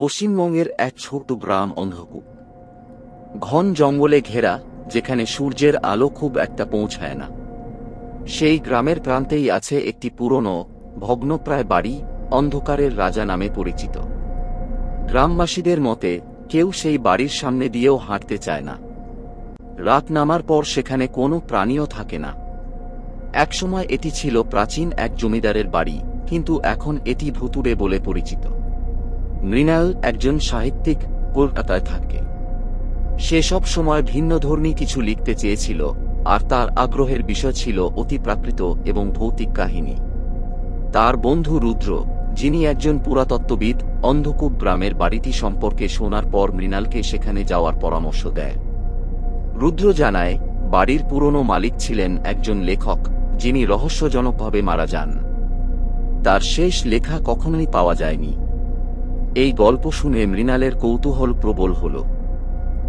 পশ্চিমবঙ্গের এক ছোট গ্রাম অন্ধকূপ। ঘন জঙ্গলে ঘেরা, যেখানে সূর্যের আলো খুব একটা পৌঁছায় না। সেই গ্রামের প্রান্তেই আছে একটি পুরনো, ভগ্নপ্রায় বাড়ি, অন্ধকারের রাজা নামে পরিচিত। গ্রামবাসীদের মতে কেউ সেই বাড়ির সামনে দিয়েও হাঁটতে চায় না। রাত নামার পর সেখানে কোনো প্রাণীও থাকে না। একসময় এটি ছিল প্রাচীন এক জমিদারের বাড়ি, কিন্তু এখন এটি ভুতুড়ে বলে পরিচিত। মৃণাল একজন সাহিত্যিক, কলকাতায় থাকে। সে সব সময় ভিন্নধর্মী কিছু লিখতে চেয়েছিল, আর তার আগ্রহের বিষয় ছিল অতিপ্রাকৃত এবং ভৌতিক কাহিনী। তার বন্ধু রুদ্র, যিনি একজন পুরাতত্ত্ববিদ, অন্ধকূপ গ্রামের বাড়িটি সম্পর্কে শোনার পর মৃণালকে সেখানে যাওয়ার পরামর্শ দেয়। রুদ্র জানায়, বাড়ির পুরনো মালিক ছিলেন একজন লেখক, যিনি রহস্যজনকভাবে মারা যান। তার শেষ লেখা কখনোই পাওয়া যায়নি। এই গল্প শুনে মৃণালের কৌতূহল প্রবল হল।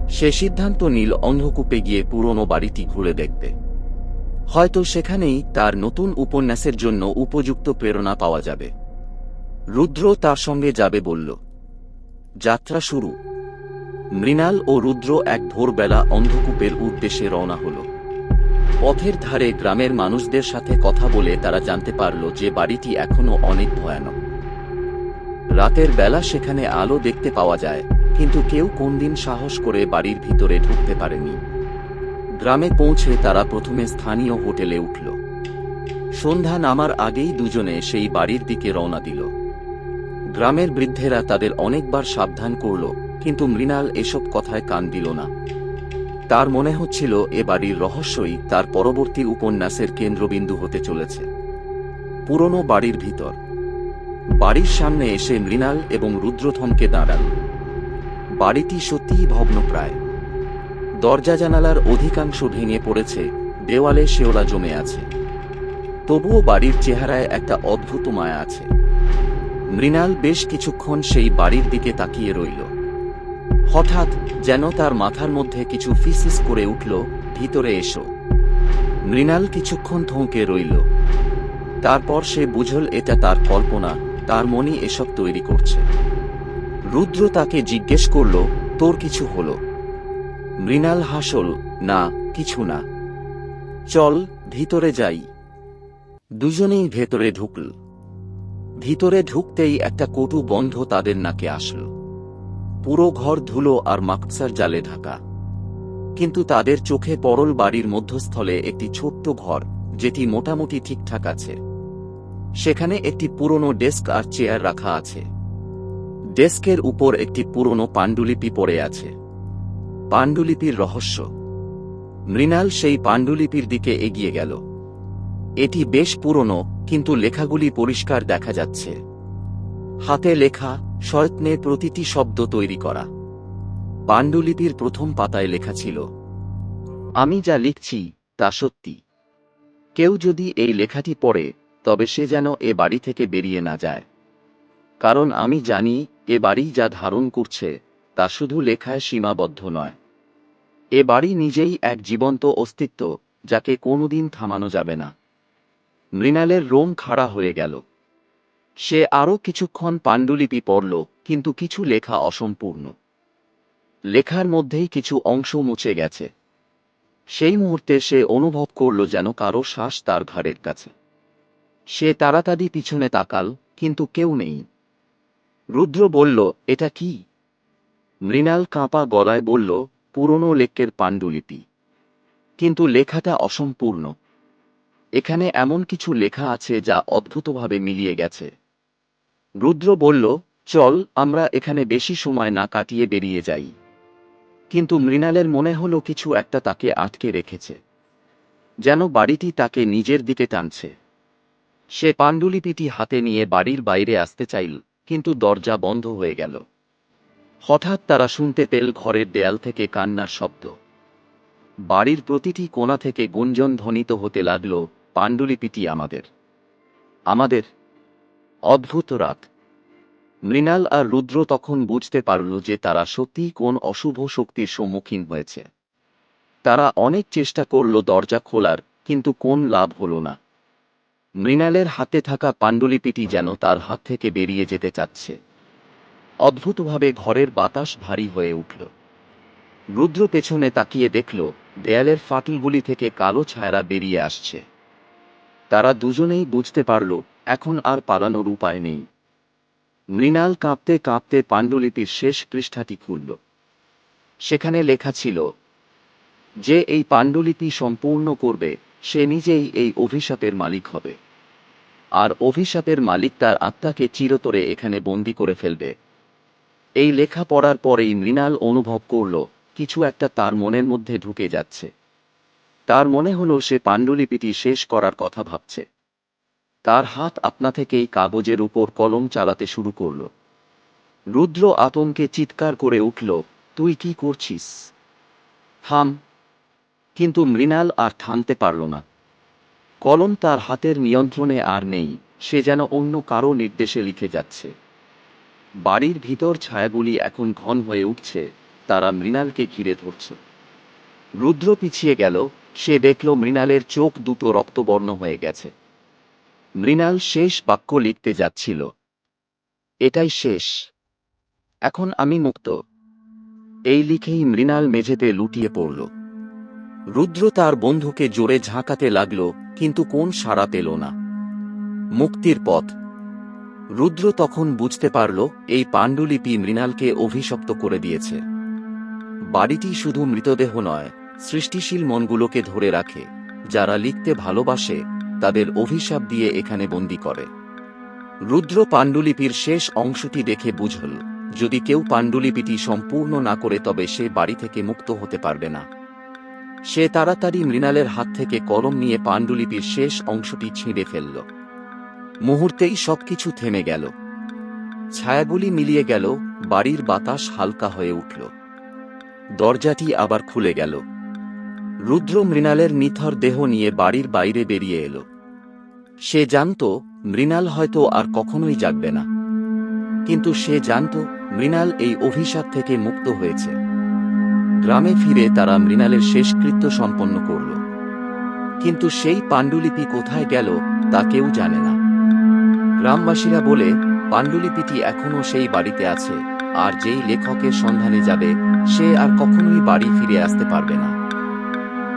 সে সিদ্ধান্ত নিল অন্ধকূপে গিয়ে পুরনো বাড়িটি ঘুরে দেখতে। হয়তো সেখানেই তার নতুন উপন্যাসের জন্য উপযুক্ত প্রেরণা পাওয়া যাবে। রুদ্র তার সঙ্গে যাবে বলল। যাত্রা শুরু। মৃণাল ও রুদ্র এক ভোরবেলা অন্ধকূপের উদ্দেশ্যে রওনা হল। পথের ধারে গ্রামের মানুষদের সাথে কথা বলে তারা জানতে পারল যে বাড়িটি এখনো অনেক ভয়ানক। রাতের বেলা সেখানে আলো দেখতে পাওয়া যায়, কিন্তু কেউ কোনদিন সাহস করে বাড়ির ভিতরে ঢুকতে পারেনি। গ্রামে পৌঁছে তারা প্রথমে স্থানীয় হোটেলে উঠল। সন্ধ্যা নামার আগেই দুজনে সেই বাড়ির দিকে রওনা দিল। গ্রামের বৃদ্ধেরা তাদের অনেকবার সাবধান করল, কিন্তু মৃণাল এসব কথায় কান দিল না। তার মনে হচ্ছিল এ বাড়ির রহস্যই তার পরবর্তী উপন্যাসের কেন্দ্রবিন্দু হতে চলেছে। পুরনো বাড়ির ভিতর। বাড়ির সামনে এসে মৃণাল এবং রুদ্র থমকে দাঁড়াল। বাড়িটি সত্যিই ভগ্নপ্রায়। দরজা জানালার অধিকাংশ ভেঙে পড়েছে, দেওয়ালে শেওলা জমে আছে। তবুও বাড়ির চেহারায় একটা অদ্ভুত মায়া আছে। মৃণাল বেশ কিছুক্ষণ সেই বাড়ির দিকে তাকিয়ে রইল। হঠাৎ যেন তার মাথার মধ্যে কিছু ফিসফিস করে উঠল, ভিতরে এসো। মৃণাল কিছুক্ষণ থমকে রইল। তারপর সে বুঝল এটা তার কল্পনা, তার মনই এসব তৈরি করছে। রুদ্র তাকে জিজ্ঞেস করল, তোর কিছু হলো? মৃণাল হাসল, না, কিছু না। চল, ভিতরে যাই। দুজনেই ভেতরে ঢুকল। ভিতরে ঢুকতেই একটা কটু গন্ধ তাদের নাকে আসল। পুরো ঘর ধুলো আর মাকসার জালে ঢাকা। কিন্তু তাদের চোখে পড়ল বাড়ির মধ্যস্থলে একটি ছোট্ট ঘর, যেটি মোটামুটি ঠিকঠাক আছে। সেখানে একটি পুরনো ডেস্ক আর চেয়ার রাখা আছে। ডেস্কের উপর একটি পুরনো পাণ্ডুলিপি পড়ে আছে। পাণ্ডুলিপির রহস্য। মৃণাল সেই পাণ্ডুলিপির দিকে এগিয়ে গেল। এটি বেশ পুরনো, কিন্তু লেখাগুলি পরিষ্কার দেখা যাচ্ছে। হাতে লেখা, শয়ত্নের প্রতিটি শব্দ তৈরি করা। পাণ্ডুলিপির প্রথম পাতায় লেখা ছিল, আমি যা লিখছি তা সত্যি। কেউ যদি এই লেখাটি পড়ে, তবে সে যেন এ বাড়ি থেকে বেরিয়ে না যায়। কারণ আমি জানি এ বাড়ি যা ধারণ করছে তা শুধু লেখায় সীমাবদ্ধ নয়। এ বাড়ি নিজেই এক জীবন্ত অস্তিত্ব, যাকে কোনোদিন থামানো যাবে না। মৃণালের রোম খাড়া হয়ে গেল। সে আরও কিছুক্ষণ পাণ্ডুলিপি পড়ল, কিন্তু কিছু লেখা অসম্পূর্ণ। লেখার মধ্যেই কিছু অংশ মুছে গেছে। সেই মুহূর্তে সে অনুভব করল যেন কারো শ্বাস তার ঘাড়ের কাছে। সে তাড়াতাড়ি পিছনে তাকাল, কিন্তু কেউ নেই। রুদ্র বলল, এটা কি? মৃণাল কাঁপা গলায় বলল, পুরনো লেখকের পাণ্ডুলিপি। কিন্তু লেখাটা অসম্পূর্ণ। এখানে এমন কিছু লেখা আছে যা অদ্ভুতভাবে মিলিয়ে গেছে। রুদ্র বলল, চল আমরা এখানে বেশি সময় না কাটিয়ে বেরিয়ে যাই। কিন্তু মৃণালের মনে হলো কিছু একটা তাকে আটকে রেখেছে, যেন বাড়িটি তাকে নিজের দিকে টানছে। সে পাণ্ডুলিপিটি হাতে নিয়ে বাড়ির বাইরে আসতে চাইল, কিন্তু দরজা বন্ধ হয়ে গেল। হঠাৎ তারা শুনতে পেল ঘরের দেয়াল থেকে কান্নার শব্দ। বাড়ির প্রতিটি কোণা থেকে গুঞ্জন ধ্বনিত হতে লাগল, পাণ্ডুলিপিটি আমাদের, আমাদের। অদ্ভুত রাত। মৃণাল আর রুদ্র তখন বুঝতে পারল যে তারা সত্যিই কোন অশুভ শক্তির সম্মুখীন হয়েছে। তারা অনেক চেষ্টা করল দরজা খোলার, কিন্তু কোন লাভ হল না। মৃণালের হাতে থাকা পাণ্ডুলিপিটি যেন তার হাত থেকে বেরিয়ে যেতে চাচ্ছে। অদ্ভুতভাবে ঘরের বাতাস ভারী হয়ে উঠল। রুদ্র পেছনে তাকিয়ে দেখল দেয়ালের ফাটলগুলি থেকে কালো ছায়ারা বেরিয়ে আসছে। তারা দুজনেই বুঝতে পারল এখন আর পালানোর উপায় নেই। মৃণাল কাঁপতে কাঁপতে পাণ্ডুলিপির শেষ পৃষ্ঠাটি খুলল। সেখানে লেখা ছিল, যে এই পাণ্ডুলিপি সম্পূর্ণ করবে সে নিজেই এই অভিশাপের মালিক হবে, আর অভিশাপের মালিক তার আত্মাকে চিরতরে এখানে বন্দী করে ফেলবে। এই লেখা পড়ার পরেই মৃণাল অনুভব করল কিছু একটা তার মনের মধ্যে ঢুকে যাচ্ছে। তার মনে হলো সে পাণ্ডুলিপিটি শেষ করার কথা ভাবছে। তার হাত আপনা থেকেই কাগজের উপর কলম চালাতে শুরু করল। রুদ্র আতঙ্কে চিৎকার করে উঠল, তুই কি করছিস? থাম! কিন্তু মৃণাল আর থামতে পারল না। কলম তার হাতের নিয়ন্ত্রণে আর নেই, সে যেন অন্য কারো নির্দেশে লিখে যাচ্ছে। বাড়ির ভিতর ছায়াগুলি এখন ঘন হয়ে উঠছে, তারা মৃণালকে ঘিরে ধরছে। রুদ্র পিছিয়ে গেল, সে দেখল মৃণালের চোখ দুটো রক্তবর্ণ হয়ে গেছে। মৃণাল শেষ বাক্য লিখতে যাচ্ছিল, এটাই শেষ, এখন আমি মুক্ত। এই লিখেই মৃণাল মেঝেতে লুটিয়ে পড়ল। রুদ্র তার বন্ধুকে জোরে ঝাঁকাতে লাগল, কিন্তু কোন সাড়া পেল না। মুক্তির পথ। রুদ্র তখন বুঝতে পারল এই পাণ্ডুলিপি মৃণালকে অভিশপ্ত করে দিয়েছে। বাড়িটি শুধু মৃতদেহ নয়, সৃষ্টিশীল মনগুলোকে ধরে রাখে। যারা লিখতে ভালোবাসে তাদের অভিশাপ দিয়ে এখানে বন্দী করে। রুদ্র পাণ্ডুলিপির শেষ অংশটি দেখে বুঝল, যদি কেউ পাণ্ডুলিপিটি সম্পূর্ণ না করে তবে সে বাড়ি থেকে মুক্ত হতে পারবে না। সে তাড়াতাড়ি মৃণালের হাত থেকে কলম নিয়ে পাণ্ডুলিপির শেষ অংশটি ছিঁড়ে ফেলল। মুহূর্তেই সবকিছু থেমে গেল। ছায়াগুলি মিলিয়ে গেল, বাড়ির বাতাস হালকা হয়ে উঠল। দরজাটি আবার খুলে গেল। রুদ্র মৃণালের নিথর দেহ নিয়ে বাড়ির বাইরে বেরিয়ে এলো। সে জানত মৃণাল হয়তো আর কখনোই জাগবে না, কিন্তু সে জানত মৃণাল এই অভিশাপ থেকে মুক্ত হয়েছে। গ্রামে ফিরে তারা মৃণালের শেষকৃত্য সম্পন্ন করল, কিন্তু সেই পাণ্ডুলিপি কোথায় গেল তা কেউ জানে না। গ্রামবাসীরা বলে পাণ্ডুলিপিটি এখনও সেই বাড়িতে আছে, আর যেই লেখকের সন্ধানে যাবে সে আর কখনোই বাড়ি ফিরে আসতে পারবে না।